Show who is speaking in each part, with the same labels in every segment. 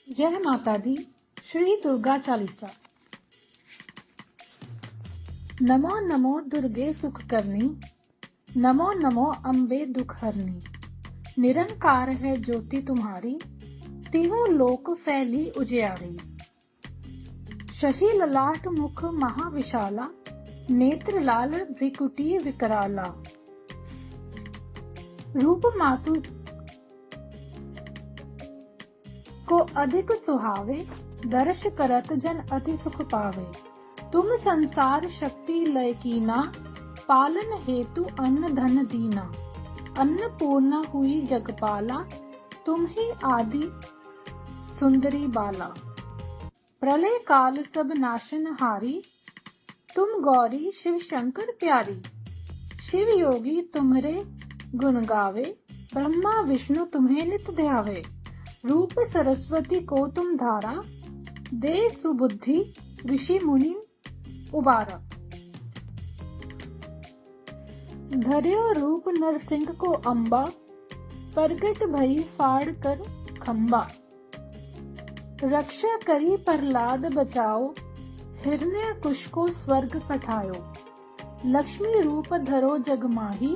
Speaker 1: जय माता दी। श्री दुर्गा चालीसा। नमो नमो दुर्गे सुख करनी, नमो नमो अम्बे दुख हरनी। निरंकार है ज्योति तुम्हारी, तीनों लोक फैली उजियारी। शशि ललाट मुख महाविशाला, नेत्र लाल भ्रिकुटी विकराला। रूप मातु को अधिक सुहावे, दर्श करत जन अति सुख पावे। तुम संसार शक्ति लय कीना, पालन हेतु अन्न धन दीना। अन्नपूर्णा हुई जगपाला, तुम ही आदि सुंदरी बाला। प्रलय काल सब नाशन हारी, तुम गौरी शिव शंकर प्यारी। शिव योगी तुम्हरे गुण गावे, ब्रह्मा विष्णु तुम्हें नित ध्यावे। रूप सरस्वती को तुम धारा, दे सुबुद्धि ऋषि मुनि उबारा। धर्यो रूप नरसिंह को अम्बा, प्रगट भई फाड़ कर खम्बा। रक्षा करी प्रहलाद बचाओ, हिरण्यकुश को स्वर्ग पठायो। लक्ष्मी रूप धरो जग माही,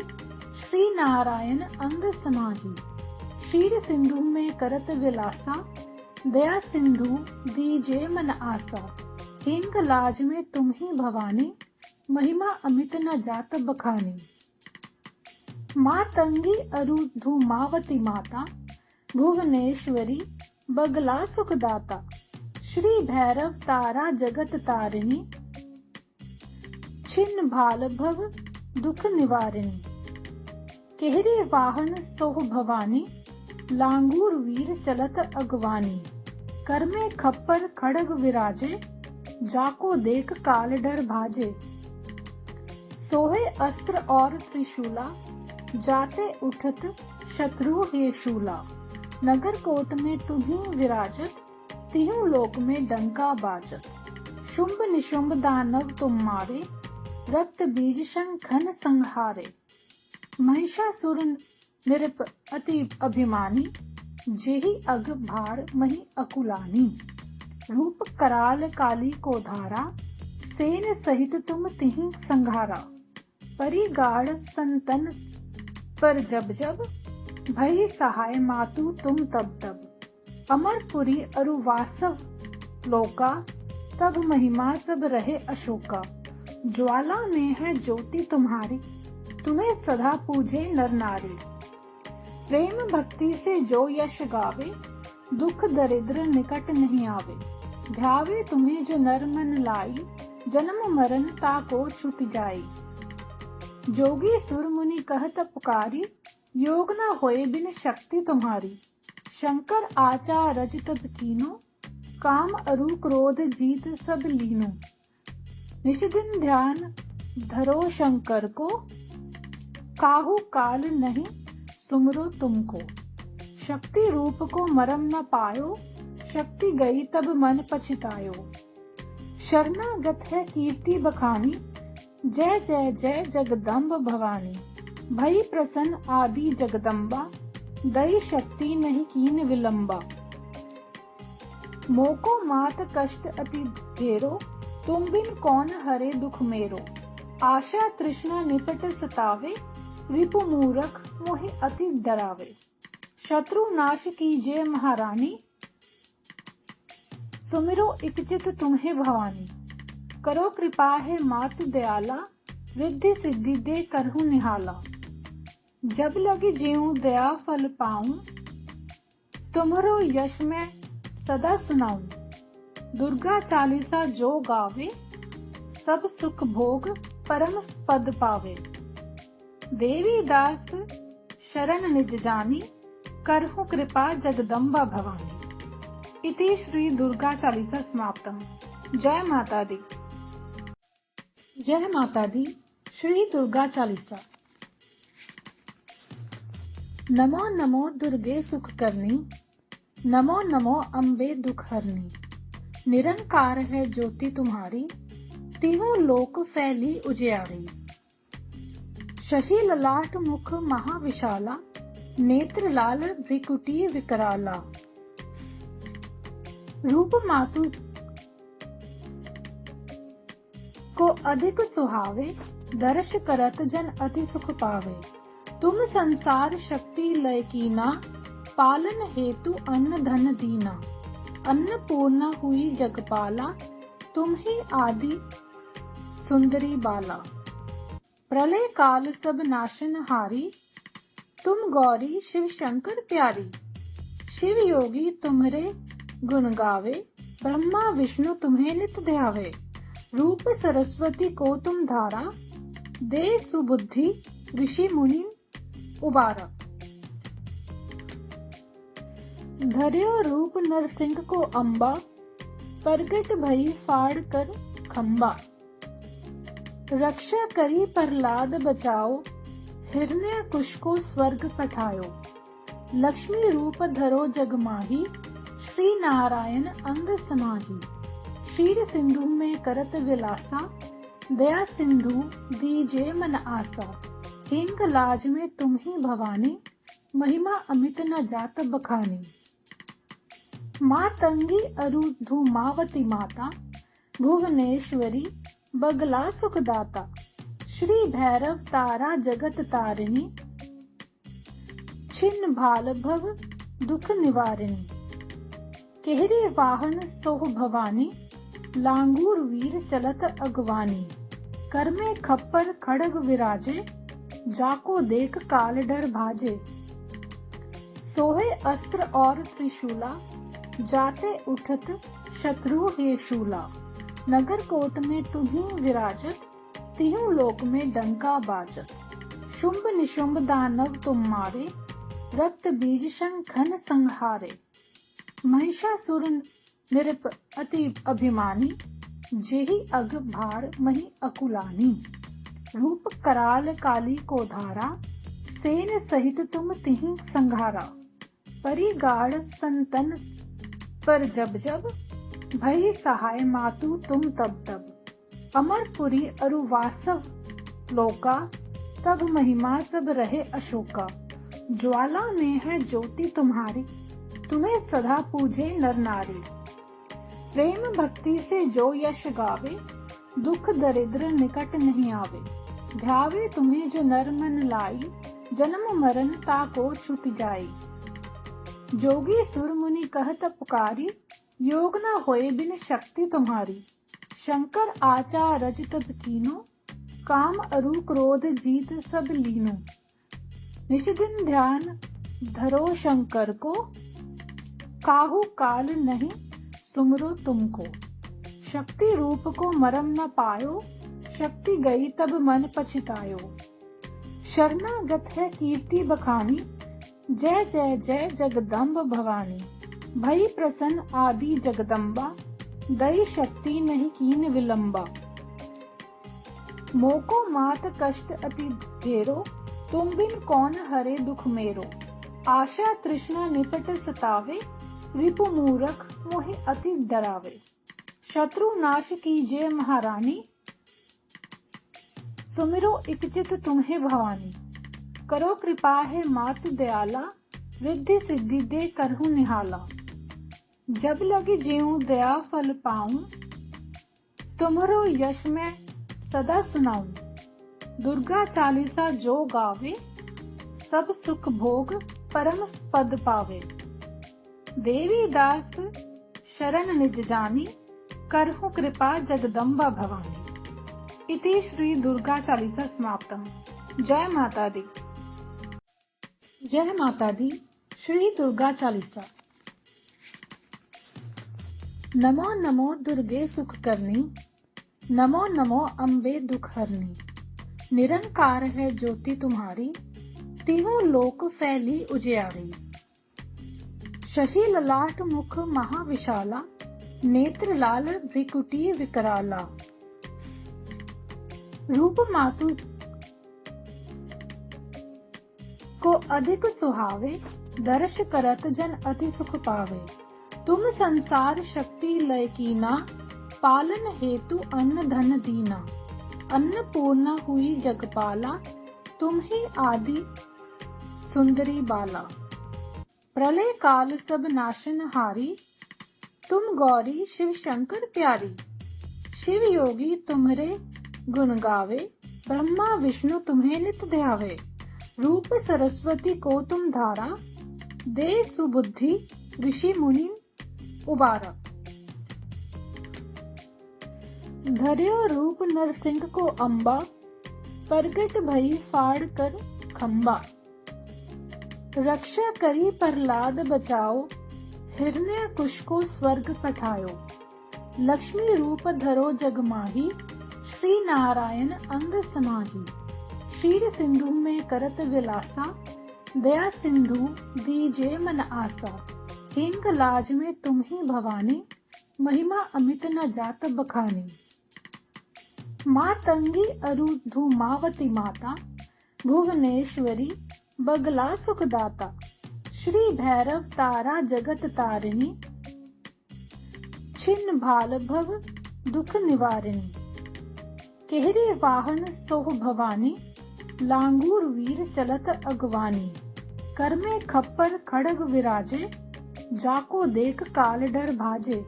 Speaker 1: श्री नारायण अंग समाही। क्षीर सिंधु में करत विलासा, दया सिंधु दीजे मन आसा। हिंग लाज में तुम ही भवानी, महिमा अमित न जात बखानी। मातंगी अरुधुमावती माता, भुवनेश्वरी बगला सुखदाता। श्री भैरव तारा जगत तारिणी, छिन्न भाल भव दुख निवारिणी। केहरी वाहन सोह भवानी, लांगूर वीर चलत अगवानी। कर में खप्पर खड़ग विराजे, जाको देख काल डर भाजे। सोहे अस्त्र और त्रिशूला, जाते उठत शत्रु हे शूला। नगर कोट में तुम्हीं विराजत, तीनों लोक में डंका बाजत। शुंभ निशुंभ दानव तुम मारे, रक्त बीज शंखन संहारे। महिषासुर निरप अति अभिमानी, जेहि अग भार मही अकुलानी। रूप कराल काली को धारा, सेन सहित तुम तिहि संघारा। परिगाढ़ संतन पर जब जब, भई सहाय मातु तुम तब तब। अमरपुरी अरुवासव लोका, तब महिमा सब रहे अशोका। ज्वाला में है ज्योति तुम्हारी, तुम्हें सदा पूजे नर नारी। प्रेम भक्ति से जो यश गावे, दुख दरिद्र निकट नहीं आवे। ध्यावे तुम्हें जो नर मन लाई, जन्म मरण ताको छुट जाई। जोगी सुर मुनि कहत पुकारी, योग न होए बिन शक्ति तुम्हारी। शंकर आचा रज तब कीनो, काम अरु क्रोध जीत सब लीनो। निश दिन ध्यान धरो शंकर को, काहू काल नहीं सुमरो तुमको। शक्ति रूप को मरम न पायो, शक्ति गई तब मन पछतायो। शरणागत है कीर्ति बखानी, जय जय जय जगदम्ब भवानी। भई प्रसन्न आदि जगदम्बा, दई शक्ति नहीं कीन विलंबा। मोको मात कष्ट अति घेरो, तुम बिन कौन हरे दुख मेरो। आशा तृष्णा निपट सतावे, रिपु मूरख मोहि अति डरावे। शत्रु नाश कीजिए महारानी, सुमिरो इकचित तुम्हें भवानी। करो कृपा है मातु दयाला, रिद्धि सिद्धि दे करहु निहाला। जब लगी जीऊं दया फल पाऊं, तुम्हरो यश मैं सदा सुनाऊं। दुर्गा चालीसा जो गावे, सब सुख भोग परम पद पावे। देवी दास शरण निज जानी, करहु कृपा जगदम्बा भवानी। इति श्री दुर्गा चालीसा समाप्तम। जय माता दी। जय माता दी। श्री दुर्गा चालीसा। नमो नमो दुर्गे सुख करनी, नमो नमो अम्बे दुख हरनी। निरंकार है ज्योति तुम्हारी, तीनों लोक फैली उजियारी। शशि ललाट मुख महाविशाला, नेत्र लाल भ्रिकुटी विकराला। रूप मातु को अधिक सुहावे, दर्श करत जन अति सुख पावे। तुम संसार शक्ति लय कीना, पालन हेतु अन्न धन दीना। अन्नपूर्णा हुई जगपाला, तुम ही आदि सुंदरी बाला। प्रलय काल सब नाशन हारी, तुम गौरी शिव शंकर प्यारी। शिव योगी तुम्हारे गुण गावे, ब्रह्मा विष्णु तुम्हें नित ध्यावे। रूप सरस्वती को तुम धारा, दे सुबुद्धि ऋषि मुनि उबारा। धर्यो रूप नरसिंह को अम्बा, प्रगट भई फाड़ कर खम्बा। रक्षा करी प्रहलाद बचाओ, हिरण्यकुश को स्वर्ग पठायो। लक्ष्मी रूप धरो जग माही, श्री नारायण अंग समाही। क्षीर सिंधु में करत विलासा, दया सिंधु दीजे मन आसा। हिंग लाज में तुम ही भवानी, महिमा अमित न जात बखानी। मातंगी अरु धूमावती माता, भुवनेश्वरी बगला सुखदाता। श्री भैरव तारा जगत तारिणी, छिन्न भाल भव दुख निवारिणी। केहरी वाहन सोह भवानी, लांगूर वीर चलत अगवानी। कर में खप्पर खड़ग विराजे, जाको देख काल डर भाजे। सोहे अस्त्र और त्रिशूला, जाते उठत शत्रु हे शूला। नगर कोट में तुम्हीं विराजत, तिहु लोक में डंका बाजत। शुंभ निशुंभ दानव तुम मारे, रक्त बीज शंखन संहारे। महिषासुर निरप अति अभिमानी, जेहि अग भार मही अकुलानी। रूप कराल काली को धारा, सेन सहित तुम तिहि संघारा। परिगाढ़ संतन पर जब जब, भई सहाय मातु तुम तब तब। अमरपुरी अरु वासव लोका, तब महिमा सब रहे अशोका। ज्वाला में है ज्योति तुम्हारी, तुम्हें सदा पूजे नर नारी। प्रेम भक्ति से जो यश गावे, दुख दरिद्र निकट नहीं आवे। ध्यावे तुम्हें जो नर मन लाई, जन्म मरण ताको छूट जाई। जोगी सुर मुनि कहत पुकारी, योग न होए बिन शक्ति तुम्हारी। शंकर आचार रजत कीनो, काम अरु क्रोध जीत सब लीनो। निशिदिन ध्यान धरो शंकर को, काहू काल नहीं सुमरो तुमको। शक्ति रूप को मरम न पायो, शक्ति गई तब मन पछतायो। शरणागत है कीर्ति बखानी, जय जय जय जगदम्ब भवानी। भई प्रसन्न आदि जगदम्बा, दई शक्ति नहीं कीन विलंबा। मोको मात कष्ट अति घेरो, तुम बिन कौन हरे दुख मेरो। आशा तृष्णा निपट सतावे, रिपु मूरख मोहि अति डरावे। शत्रु नाश कीजिए महारानी, सुमिरो इकचित तुम्हें भवानी। करो कृपा है मातु दयाला, रिद्धि सिद्धि दे करहु निहाला। जब लगी जीऊं दया फल पाऊं, तुमरो यश में सदा सुनाऊं। दुर्गा चालीसा जो गावे, सब सुख भोग परम पद पावे। देवी दास शरण निज जानी, करहु कृपा जगदम्बा भवानी। इति श्री दुर्गा चालीसा समाप्तम। जय माता दी। जय माता दी। श्री दुर्गा चालीसा। नमो नमो दुर्गे सुख करनी, नमो नमो अम्बे दुख हरनी। निरंकार है ज्योति तुम्हारी, तीनों लोक फैली उजियारी। शशि ललाट मुख महाविशाला, नेत्र लाल भ्रिकुटी विकराला। रूप मातु को अधिक सुहावे, दर्श करत जन अति सुख पावे। तुम संसार शक्ति लय कीना, पालन हेतु अन्न धन दीना। अन्नपूर्णा हुई जगपाला, तुम ही आदि सुंदरी बाला। प्रलय काल सब नाशन हारी, तुम गौरी शिव शंकर प्यारी। शिव योगी तुम्हारे गुण गावे, ब्रह्मा विष्णु तुम्हें नित ध्यावे। रूप सरस्वती को तुम धारा, दे सुबुद्धि ऋषि मुनि उबारा। धर्यो रूप नरसिंह को अम्बा, प्रगट भई फाड़ कर खम्बा। रक्षा करी प्रहलाद बचाओ, हिरण्यकुश को स्वर्ग पठायो। लक्ष्मी रूप धरो जग माही, श्री नारायण अंग समाही। क्षीर सिंधु में करत विलासा, दया सिंधु दीजे मन आसा। हिंग लाज में तुम ही भवानी, महिमा अमित न जात बखानी। मातंगी अरु धूमावती माता, भुवनेश्वरी बगला सुखदाता। श्री भैरव तारा जगत तारिणी, छिन्न भाल भव दुख निवारिणी। केहरे वाहन सोह भवानी, लांगूर वीर चलत अगवानी। कर में खप्पर खड़ग विराजे, जाको देख काल डर भाजे।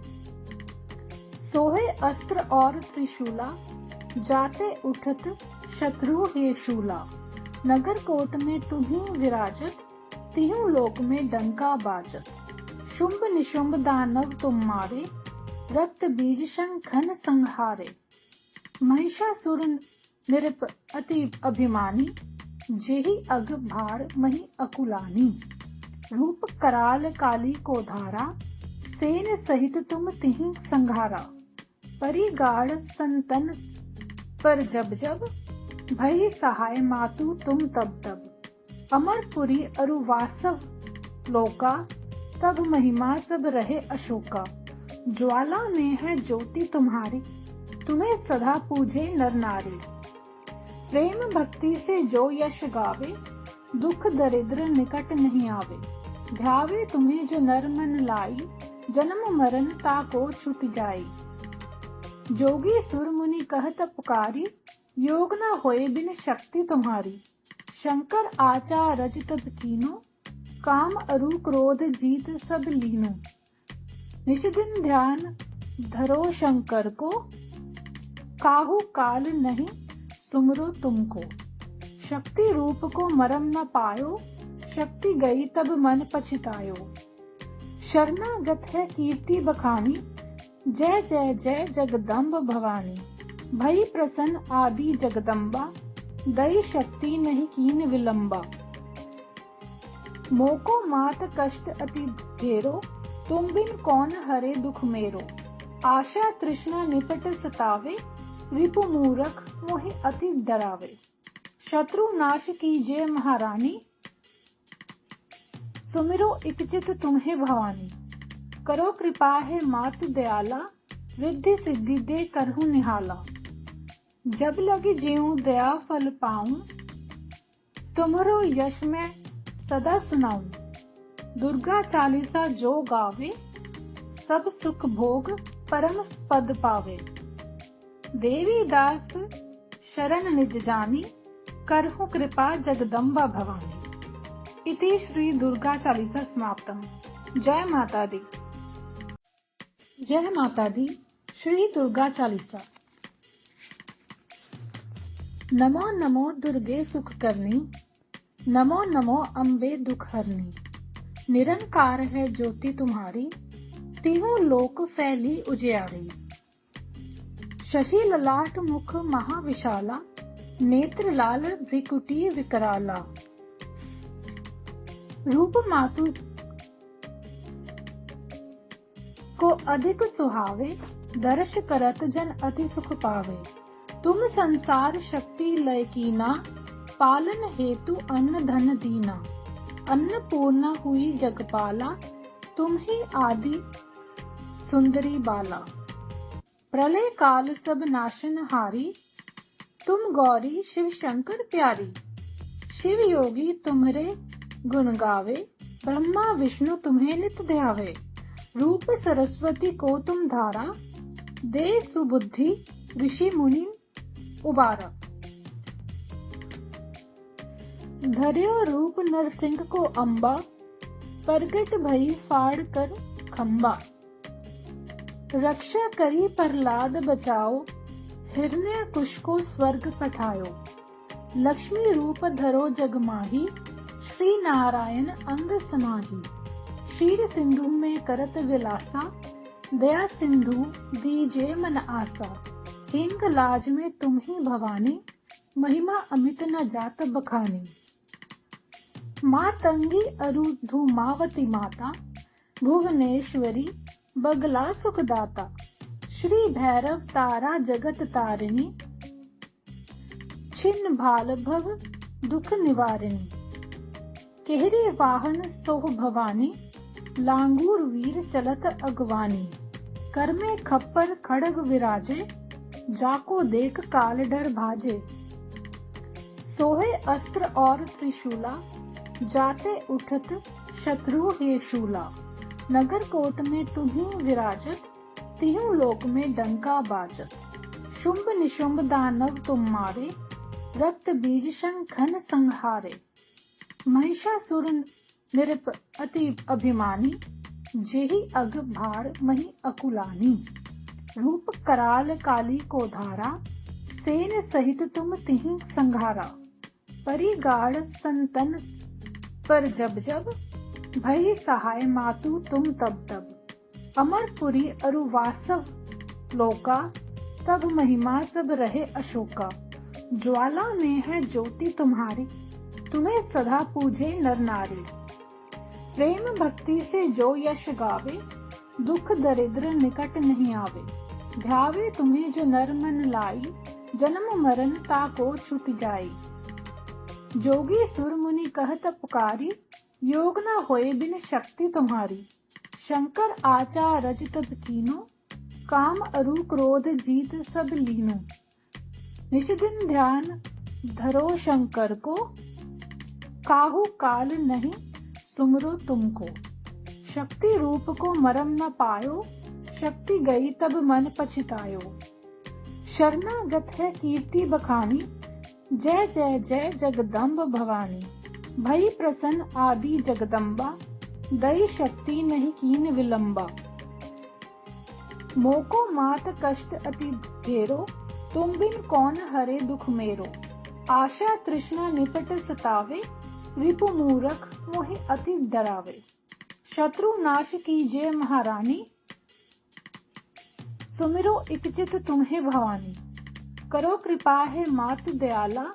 Speaker 1: सोहे अस्त्र और त्रिशूला, जाते उठत शत्रु हे शूला। नगर कोट में तुम्हीं विराजत, तीनों लोक में डंका बाजत। शुंभ निशुंभ दानव तुम मारे, रक्त बीज शंखन संहारे। महिषासुर निरप अति अभिमानी, जेहि अग भार मही अकुलानी। रूप कराल काली को धारा, सेन सहित तुम तिहि संघारा। परिगाढ़ संतन पर जब जब, भई सहाय मातु तुम तब तब। अमरपुरी अरु वासव लोका, तब महिमा सब रहे अशोका। ज्वाला में है ज्योति तुम्हारी, तुम्हें सदा पूजे नर नारी। प्रेम भक्ति से जो यश गावे, दुख दरिद्र निकट नहीं आवे। ध्यावे तुम्हें जो नर मन लाई, जन्म मरण ताको छुट जाई। जोगी सुर मुनि कहत पुकारी, योग न होए बिन शक्ति तुम्हारी। शंकर आचा रजत कीनो, काम अरु क्रोध जीत सब लीनो। निशिदिन ध्यान धरो शंकर को, काहू काल नहीं सुमरो तुमको। शक्ति रूप को मरम न पायो, शक्ति गई तब मन पछतायो। शरणागत है कीर्ति बखानी, जय जय जय जगदम्ब भवानी। भई प्रसन्न आदि जगदम्बा, दई शक्ति नहीं कीन विलंबा। मोको मात कष्ट अति घेरो, तुम बिन कौन हरे दुख मेरो। आशा तृष्णा निपट सतावे, रिपु मूरख मोहि अति डरावे। शत्रु नाश कीजिए महारानी, सुमिरो इकचित तुम्हें भवानी। करो कृपा है मातु दयाला, रिद्धि सिद्धि दे करहु निहाला। जब लगी जीऊं दया फल पाऊं, तुम्हारो यश मैं सदा सुनाऊं। दुर्गा चालीसा जो गावे, सब सुख भोग परम पद पावे। देवी दास शरण निज जानी, करहु कृपा जगदम्बा भवानी। इति श्री दुर्गा चालीसा समाप्तम। जय माता दी। जय माता दी। श्री दुर्गा चालीसा। नमो नमो दुर्गे सुख करनी, नमो नमो अम्बे दुख हरनी। निरंकार है ज्योति तुम्हारी, तीनों लोक फैली उजियारी। शशि ललाट मुख महाविशाला, नेत्र लाल भ्रिकुटी विकराला। रूप मातु को अधिक सुहावे, दर्श करत जन अति सुख पावे। तुम संसार शक्ति लय कीना, पालन हेतु अन्न धन दीना। अन्नपूर्णा हुई जगपाला, तुम ही आदि सुंदरी बाला। प्रलय काल सब नाशनहारी, तुम गौरी शिव शंकर प्यारी। शिव योगी तुम्हारे गुण गावे, ब्रह्मा विष्णु तुम्हें नित ध्यावे। रूप सरस्वती को तुम धारा, दे सुबुद्धि ऋषि मुनि उबारा। धर्यो रूप नरसिंह को अम्बा, प्रगट भई फाड़ कर खम्बा। रक्षा करी प्रहलाद बचाओ, हिरण्यकुश को स्वर्ग पठायो। लक्ष्मी रूप धरो जग माही, श्री नारायण अंग समाही। क्षीर सिंधु में करत विलासा, दया सिंधु दीजे मन आसा। हिंग लाज में तुम ही भवानी, महिमा अमित न जात बखानी। मातंगी अरु धूमावती माता, भुवनेश्वरी बगला सुखदाता। श्री भैरव तारा जगत तारिणी, छिन्न भाल भव दुख निवारिणी। केहरी वाहन सोह भवानी, लांगूर वीर चलत अगवानी। कर में खप्पर खड़ग विराजे, जाको देख काल डर भाजे। सोहे अस्त्र और त्रिशूला, जाते उठत शत्रु हे शूला। नगर कोट में तुम्हीं विराजत, तीनों लोक में डंका बाजत। शुंभ निशुंभ दानव तुम मारे, रक्त बीज शंखन संहारे। महिषासुर निरप अति अभिमानी, जेहि अग भार मही अकुलानी। रूप कराल काली को धारा, सेन सहित तुम तिहि संघारा। परिगाढ़ संतन पर जब जब, भई सहाय मातु तुम तब तब। अमरपुरी अरु वासव लोका, तब महिमा सब रहे अशोका। ज्वाला में है ज्योति तुम्हारी, तुम्हें सदा पूजे नर नारी। प्रेम भक्ति से जो यश गावे, दुख दरिद्र निकट नहीं आवे। ध्यावे तुम्हें जो नर मन लाई, जन्म मरण ताको छुट जाई। जोगी सुर मुनि कहत पुकारी, योग न होए बिन शक्ति तुम्हारी। शंकर आचार रजत कीनो, काम अरु क्रोध जीत सब लीनो। निश दिन ध्यान धरो शंकर को, काहू काल नहीं सुमरो तुमको। शक्ति रूप को मरम न पायो, शक्ति गई तब मन पछतायो। शरणागत है कीर्ति बखानी, जय जय जय जगदम्ब भवानी। भई प्रसन्न आदि जगदम्बा, दई शक्ति नहीं कीन विलंबा। मोको मात कष्ट अति घेरो, तुम बिन कौन हरे दुख मेरो। आशा तृष्णा निपट सतावे, रिपु मूरख मोहि अति डरावे। शत्रु नाश कीजिए महारानी, सुमिरो इकचित तुम्हें भवानी। करो कृपा है मातु दयाला,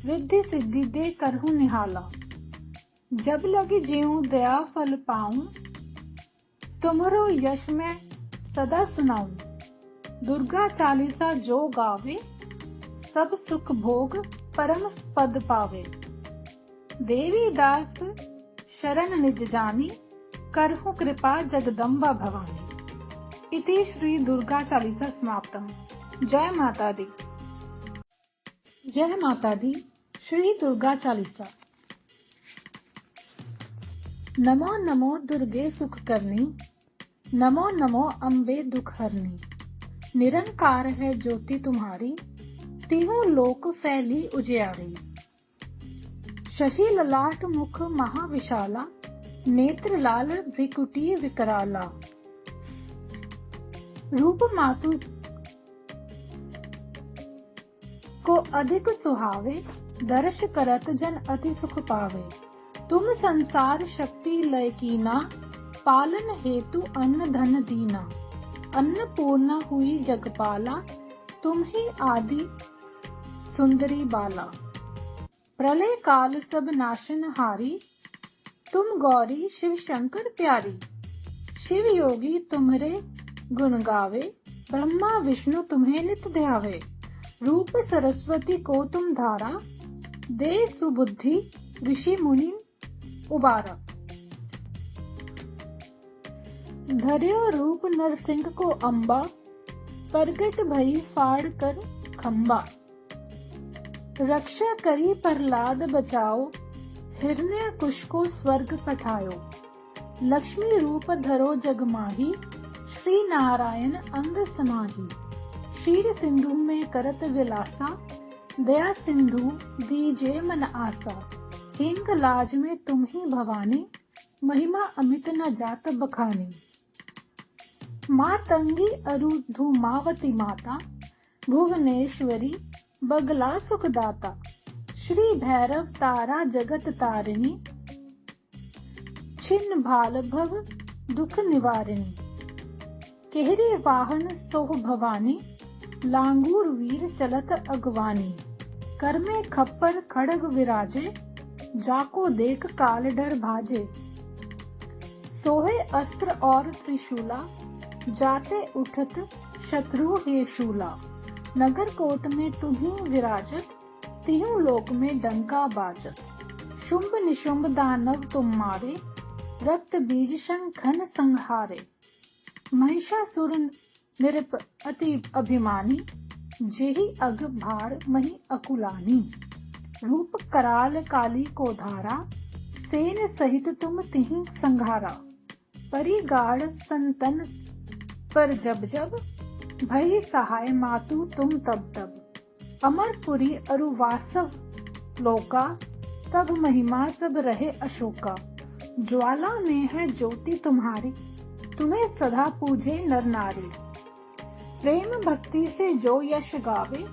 Speaker 1: रिद्धि सिद्धि दे करहु निहाला। जब लगी जीऊं दया फल पाऊं, तुमरो यश मैं सदा सुनाऊं। दुर्गा चालीसा जो गावे, सब सुख भोग परम पद पावे। देवी दास शरण निज जानी, करहु कृपा जगदम्बा भवानी। इति श्री दुर्गा चालीसा समाप्तम। जय माता दी। जय माता दी। श्री दुर्गा चालीसा। नमो नमो दुर्गे सुख करनी, नमो नमो अम्बे दुख हरनी। निरंकार है ज्योति तुम्हारी, तीनों लोक फैली उजियारी। शशि ललाट मुख महाविशाला, नेत्र लाल भ्रिकुटी विकराला। रूप मातु को अधिक सुहावे, दर्श करत जन अति सुख पावे। तुम संसार शक्ति लय कीना, पालन हेतु अन्न धन दीना। अन्नपूर्णा हुई जगपाला, तुम ही आदि सुंदरी बाला। प्रलय काल सब नाशन हारी, तुम गौरी शिव शंकर प्यारी। शिव योगी तुम्हरे गुण गावे, ब्रह्मा विष्णु तुम्हें नित ध्यावे। रूप सरस्वती को तुम धारा, दे सुबुद्धि ऋषि मुनि उबारा। धर्यो रूप नरसिंह को अम्बा, प्रगट भई फाड़ कर खम्बा। रक्षा करी प्रहलाद बचाओ, हिरण्यकुश को स्वर्ग पठायो। लक्ष्मी रूप धरो जग माही, श्री नारायण अंग समाही। क्षीर सिंधु में करत विलासा, दया सिंधु दीजे मन आसा। हिंग लाज में तुम ही भवानी, महिमा अमित न जात बखानी। मातंगी अरु धूमावती माता, भुवनेश्वरी बगला सुखदाता। श्री भैरव तारा जगत तारिणी, छिन्न भाल भव दुख निवारिणी। केहरे वाहन सोह भवानी, लांगूर वीर चलत अगवानी। कर में खप्पर खड़ग विराजे, जाको देख काल डर भाजे। सोहे अस्त्र और त्रिशूला, जाते उठत शत्रु हे शूला। नगर कोट में तुम्हीं विराजत, तिहु लोक में डंका बाजत। शुंभ निशुंभ दानव तुम मारे, रक्त बीज शंखन संहारे। महिषासुर निरप अति अभिमानी, जेहि अग भार मही अकुलानी। रूप कराल काली को धारा, सेन सहित तुम तिहि संघारा। परिगाढ़ संतन पर जब जब, भई सहाय मातु तुम तब तब। अमरपुरी अरु वासव लोका, तब महिमा सब रहे अशोका। ज्वाला में है ज्योति तुम्हारी, तुम्हें सदा पूजे नर नारी। प्रेम भक्ति से जो यश गावे,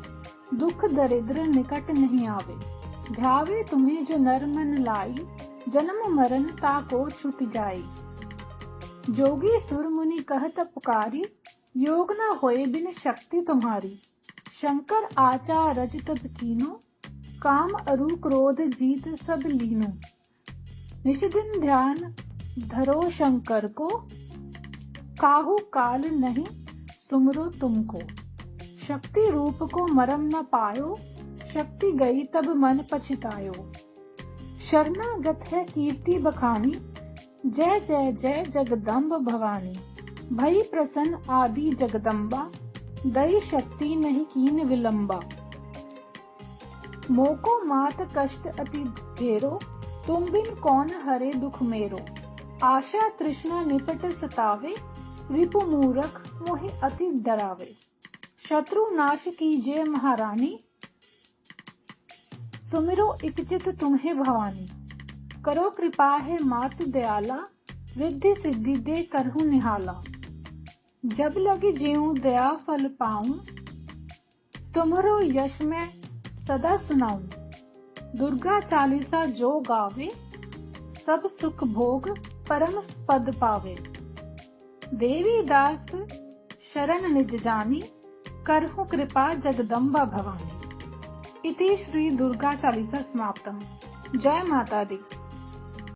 Speaker 1: दुख दरिद्र निकट नहीं आवे। ध्यावे तुम्हें जो नर मन लाई, जन्म मरण ताको छुट जाई। जोगी सुर मुनि कहत पुकारी, योग न होए बिन शक्ति तुम्हारी। शंकर आचा रजत कीनो, काम अरु क्रोध जीत सब लीनो। निश दिन ध्यान धरो शंकर को, काहू काल नहीं सुमरो तुमको। शक्ति रूप को मरम न पायो, शक्ति गई तब मन पछतायो। शरणागत है कीर्ति बखानी, जय जय जय जगदम्ब भवानी। भई प्रसन्न आदि जगदम्बा, दई शक्ति नहीं कीन विलंबा। मोको मात कष्ट अति घेरो, तुम बिन कौन हरे दुख मेरो। आशा तृष्णा निपट सतावे, रिपु मूरख मोहि अति डरावे। शत्रु नाश कीजिए महारानी, सुमिरो इकचित तुम्हें भवानी। करो कृपा है मातु दयाला, रिद्धि सिद्धि दे करहु निहाला। जब लगी जीऊं दया फल पाऊं, तुम्हरो यश मैं सदा सुनाऊं। दुर्गा चालीसा जो गावे, सब सुख भोग परम पद पावे। देवी दास शरण निज जानी, करहु कृपा जगदम्बा भवानी। इति श्री दुर्गा चालीसा समाप्तम्। जय माता दी।